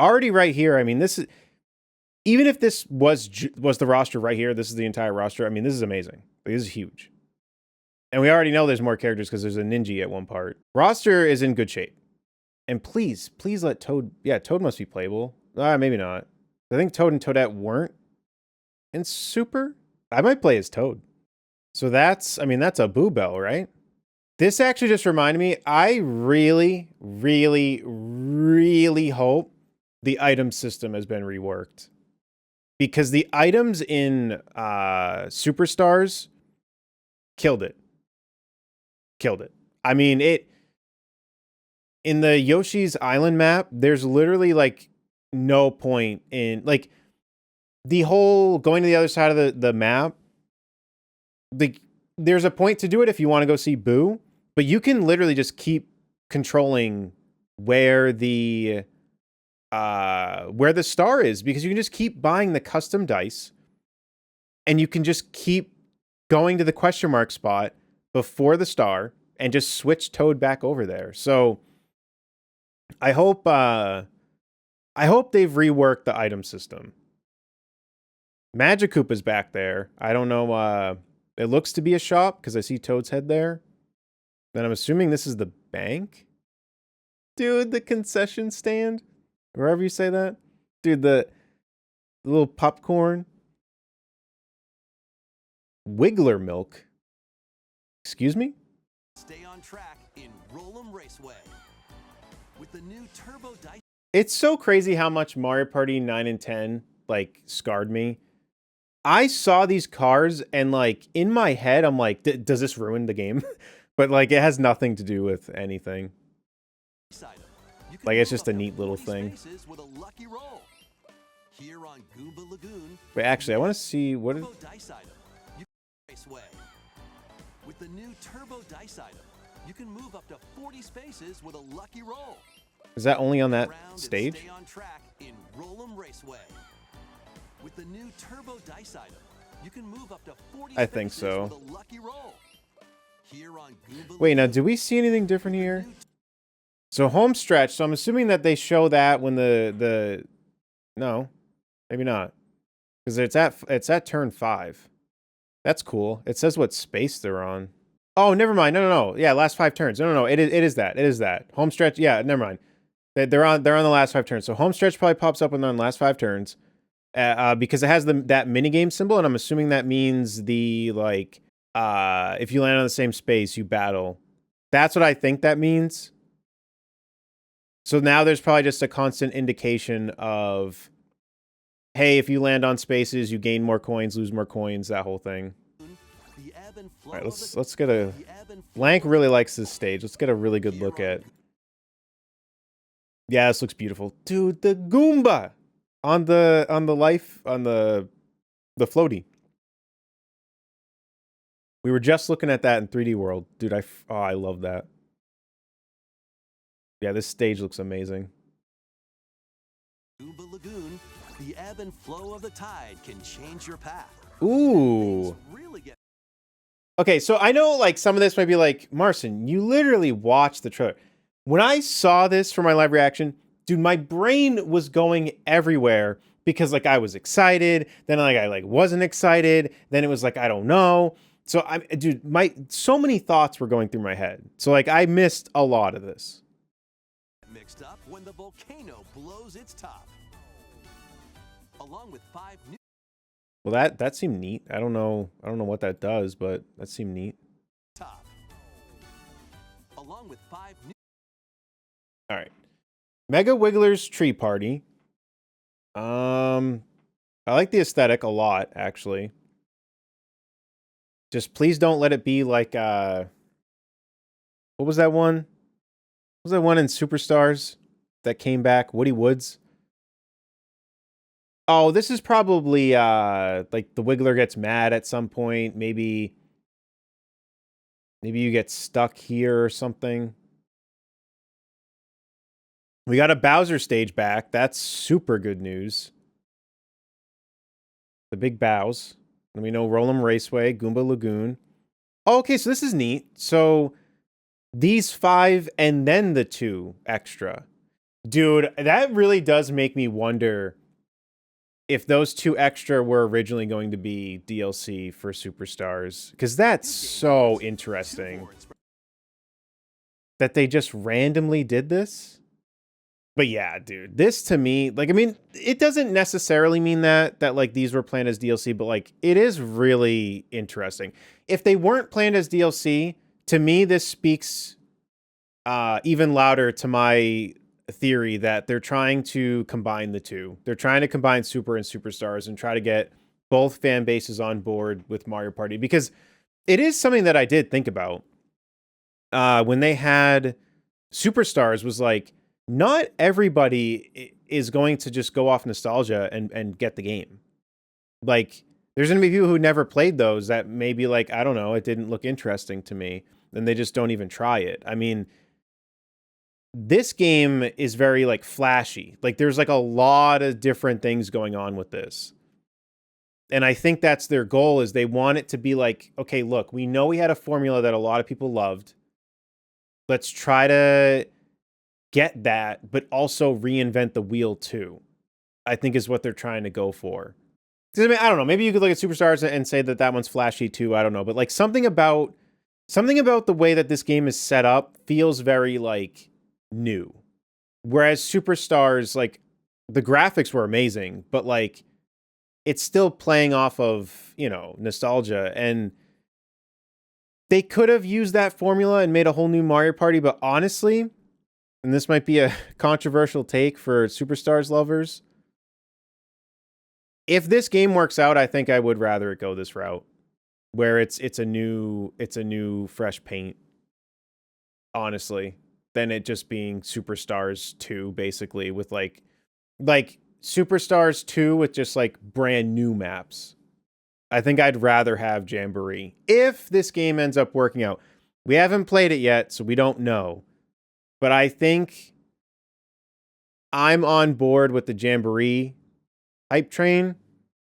already right here. I mean, this is, even if this was the roster right here, this is the entire roster. I mean, this is amazing. Like, this is huge. And we already know there's more characters because there's a Ninja at one part. Roster is in good shape. And please let Toad, yeah, Toad must be playable. Maybe not. I think Toad and Toadette weren't in Super. I might play as Toad. So that's, I mean, that's a Boo Bell, right? This actually just reminded me, I really, really, really hope the item system has been reworked. Because the items in Superstars killed it. Killed it. I mean, in the Yoshi's Island map, there's literally like no point in, like, the whole going to the other side of the map. There's a point to do it if you want to go see Boo, but you can literally just keep controlling where the star is, because you can just keep buying the custom dice and you can just keep going to the question mark spot before the star and just switch Toad back over there. So I hope they've reworked the item system. Magic is back there. I don't know. It looks to be a shop because I see Toad's head there. Then I'm assuming this is the bank. Dude, the concession stand. Wherever you say that. Dude, the little popcorn. Wiggler milk. Excuse me? Stay on track in Roll'em Raceway. With the new turbo dice. It's so crazy how much Mario Party 9 and 10 like scarred me. I saw these cars and like in my head I'm like, does this ruin the game? But like it has nothing to do with anything. Like it's just a neat little thing. Wait, actually, I want to see what is. With the new turbo dice item, you can move up to 40 spaces with a lucky roll. Is that only on that stage? Stay on track in Roll'em Raceway. With the new turbo dice item, you can move up to 40 I think so. with a lucky roll. Here on Wait, now do we see anything different here? So home stretch. So I'm assuming that they show that when the no, maybe not, because it's at turn 5. That's cool. It says what space they're on. Oh, never mind. No. Yeah, last 5 turns. No. It is that. It is that home stretch. Yeah, never mind. They're on the last 5 turns. So home stretch probably pops up when they're on the last 5 turns, because it has that minigame symbol, and I'm assuming that means the like if you land on the same space, you battle. That's what I think that means. So now there's probably just a constant indication of, hey, if you land on spaces, you gain more coins, lose more coins, that whole thing. All right, let's get a. Blank really likes this stage. Let's get a really good look at. Yeah, this looks beautiful, dude. The Goomba on the floaty. We were just looking at that in 3D World, dude. I love that. Yeah, this stage looks amazing. Goomba Lagoon, the ebb and flow of the tide can change your path. Ooh. Okay, so I know like some of this might be like, Marcin, you literally watched the trailer. When I saw this for my live reaction, dude, my brain was going everywhere because like I was excited, then like I like wasn't excited, then it was like I don't know. So so many thoughts were going through my head. So like I missed a lot of this. Mixed up when the volcano blows its top. Along with 5 new. Well, that seemed neat. I don't know what that does, but that seemed neat. Top. Along with 5 new. All right. Mega Wiggler's Tree Party. I like the aesthetic a lot, actually. Just please don't let it be like what was that one? What was that one in Superstars that came back? Woody Woods. Oh, this is probably like the Wiggler gets mad at some point. Maybe you get stuck here or something. We got a Bowser stage back. That's super good news. The big bows. And we know Roll'em Raceway, Goomba Lagoon. Oh, okay, so this is neat. So these 5 and then the 2 extra. Dude, that really does make me wonder if those 2 extra were originally going to be DLC for Superstars, because that's so interesting that they just randomly did this. But yeah, dude, this to me, like, I mean, it doesn't necessarily mean that like these were planned as DLC, but like it is really interesting. If they weren't planned as DLC, to me, this speaks even louder to my theory that they're trying to combine the two. They're trying to combine Super and Superstars and try to get both fan bases on board with Mario Party, because it is something that I did think about when they had Superstars. Was like, not everybody is going to just go off nostalgia and get the game. Like, there's going to be people who never played those that maybe, like, I don't know, it didn't look interesting to me, and they just don't even try it. I mean, this game is very like flashy. Like, there's like a lot of different things going on with this. And I think that's their goal, is they want it to be like, okay, look, we know we had a formula that a lot of people loved. Let's try to get that, but also reinvent the wheel too, I think is what they're trying to go for. I mean, I don't know. Maybe you could look at Superstars and say that one's flashy too. I don't know. But like something about the way that this game is set up feels very like new. Whereas Superstars, like, the graphics were amazing, but like it's still playing off of, nostalgia. And they could have used that formula and made a whole new Mario Party. But honestly, and this might be a controversial take for Superstars lovers, if this game works out, I think I would rather it go this route, where it's a new fresh paint, honestly, than it just being Superstars 2, basically, with like Superstars 2 with just like brand new maps. I think I'd rather have Jamboree if this game ends up working out. We haven't played it yet, so we don't know. But I think I'm on board with the Jamboree hype train,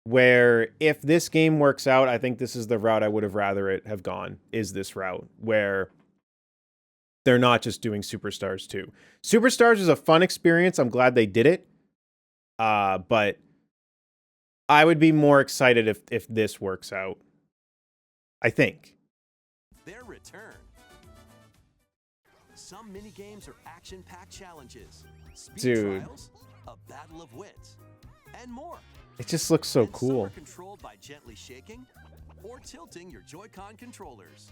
where if this game works out, I think this is the route I would have rather it have gone, is this route where they're not just doing Superstars 2. Superstars is a fun experience. I'm glad they did it. But I would be more excited if this works out, I think. Their return. Some mini games are action-packed challenges, speed Dude. trials, a battle of wits, and more. It just looks so And cool. Some are controlled by gently shaking or tilting your Joy-Con controllers.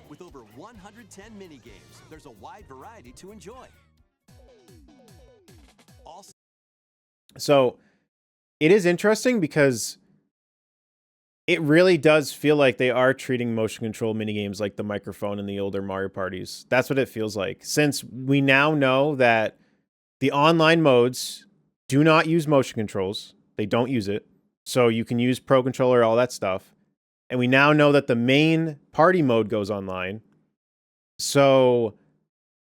With over 110 mini games, there's a wide variety to enjoy. Also, So it is interesting because it really does feel like they are treating motion control minigames like the microphone in the older Mario parties. That's what it feels like. Since we now know that the online modes do not use motion controls, they don't use it. So you can use Pro Controller, all that stuff. And we now know that the main party mode goes online. So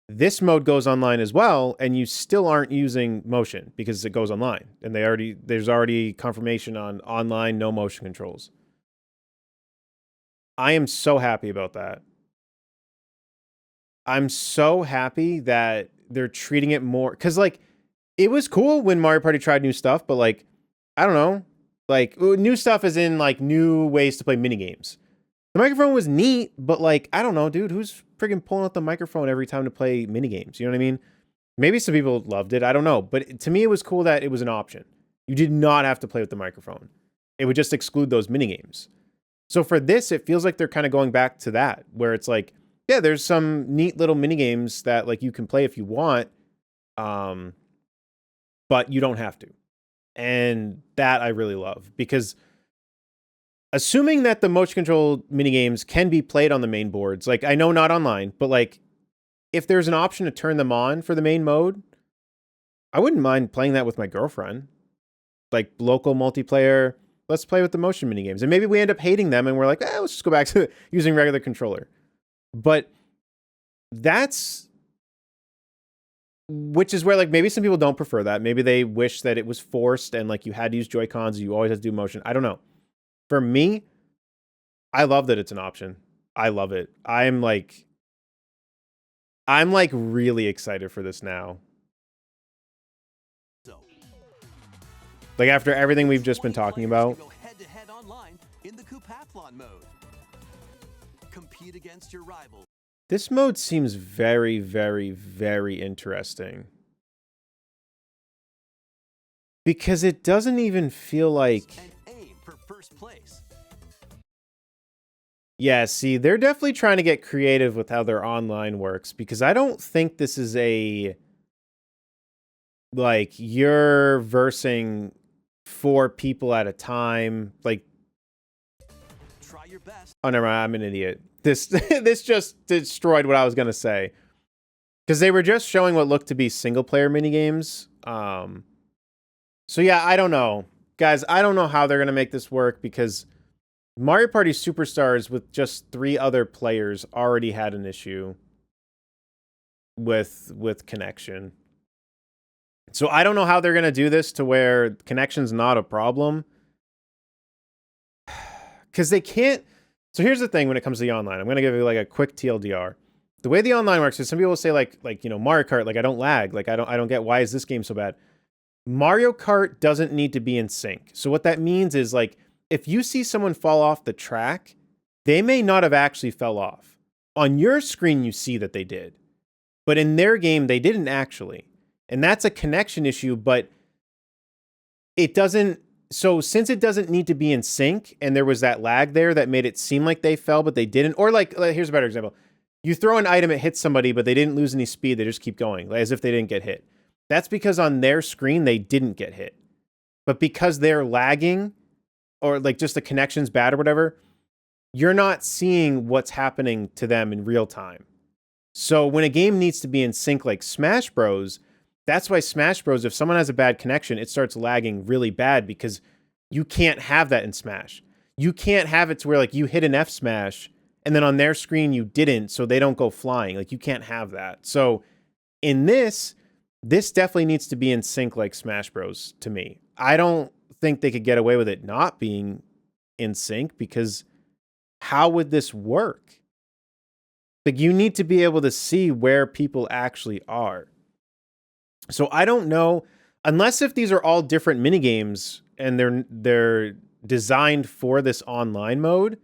this mode goes online as well, and you still aren't using motion because it goes online. And there's already confirmation on online, no motion controls. I am so happy about that. I'm so happy that they're treating it more, because like it was cool when Mario Party tried new stuff, but like, I don't know, like new stuff is in like new ways to play minigames. The microphone was neat, but like, I don't know, dude, who's friggin' pulling out the microphone every time to play minigames? You know what I mean? Maybe some people loved it. I don't know. But to me, it was cool that it was an option. You did not have to play with the microphone. It would just exclude those minigames. So for this, it feels like they're kind of going back to that, where it's like, yeah, there's some neat little minigames that like you can play if you want, but you don't have to. And that I really love, because assuming that the motion control minigames can be played on the main boards, like I know not online, but like if there's an option to turn them on for the main mode, I wouldn't mind playing that with my girlfriend. Like local multiplayer, let's play with the motion minigames. And maybe we end up hating them and we're like, let's just go back to using regular controller. But which is where like maybe some people don't prefer that. Maybe they wish that it was forced and like you had to use Joy-Cons, you always had to do motion. I don't know. For me, I love that it's an option. I love it. I'm like really excited for this now. So, Like, after everything we've just been 20 talking players about. can go head-to-head online in the Coupathlon mode. Compete against your rivals. This mode seems very, very, very interesting. Because it doesn't even feel like... And aim for first place. Yeah, see, they're definitely trying to get creative with how their online works. Because I don't think this is a... Like, you're versing 4 people at a time. Like... Try your best. Oh, never mind, I'm an idiot. This just destroyed what I was going to say. Because they were just showing what looked to be single-player minigames. So yeah, I don't know. Guys, I don't know how they're going to make this work because Mario Party Superstars with just 3 other players already had an issue with connection. So I don't know how they're going to do this to where connection's not a problem. Because they can't... So here's the thing when it comes to the online. I'm going to give you like a quick TLDR. The way the online works is some people say like you know, Mario Kart, like I don't lag. Like I don't get why is this game so bad? Mario Kart doesn't need to be in sync. So what that means is like if you see someone fall off the track, they may not have actually fell off. On your screen you see that they did. But in their game they didn't actually. And that's a connection issue, but it doesn't... So since it doesn't need to be in sync and there was that lag there that made it seem like they fell, but they didn't. Or like, here's a better example. You throw an item, it hits somebody, but they didn't lose any speed. They just keep going as if they didn't get hit. That's because on their screen, they didn't get hit. But because they're lagging or like just the connection's bad or whatever, you're not seeing what's happening to them in real time. So when a game needs to be in sync like Smash Bros., that's why Smash Bros., if someone has a bad connection, it starts lagging really bad because you can't have that in Smash. You can't have it to where like you hit an F smash and then on their screen you didn't, so they don't go flying. Like you can't have that. So in this definitely needs to be in sync like Smash Bros. To me. I don't think they could get away with it not being in sync because how would this work? Like you need to be able to see where people actually are. So I don't know, unless if these are all different minigames and they're designed for this online mode.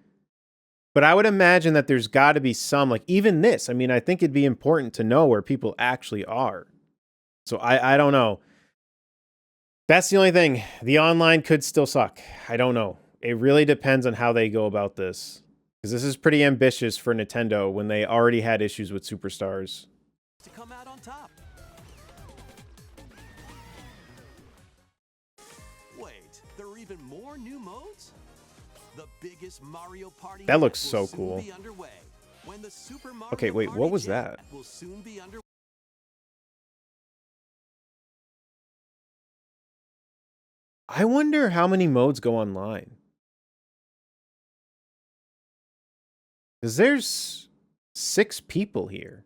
But I would imagine that there's got to be some, like even this. I mean, I think it'd be important to know where people actually are. So I don't know. That's the only thing. The online could still suck. I don't know. It really depends on how they go about this. Because this is pretty ambitious for Nintendo when they already had issues with Superstars. To come out on top. Wait, there are even more new modes? The biggest Mario Party That looks will so soon cool. be underway. When the Super Mario Okay, wait, Party what was Jam that? Will soon be underway. I wonder how many modes go online. Because there's 6 people here.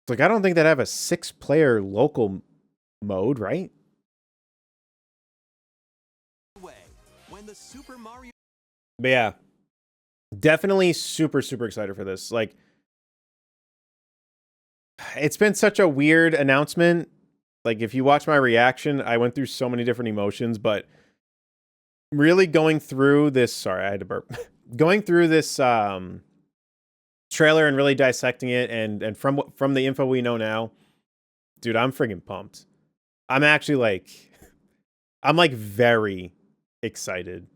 Like, I don't think they'd have a 6-player local mode, right? When the Super Mario But yeah, definitely super, super excited for this. Like, it's been such a weird announcement. Like, if you watch my reaction, I went through so many different emotions, but really going through this, sorry, I had to burp. Going through this trailer and really dissecting it and from the info we know now, dude, I'm friggin' pumped. I'm actually like, I'm like very excited.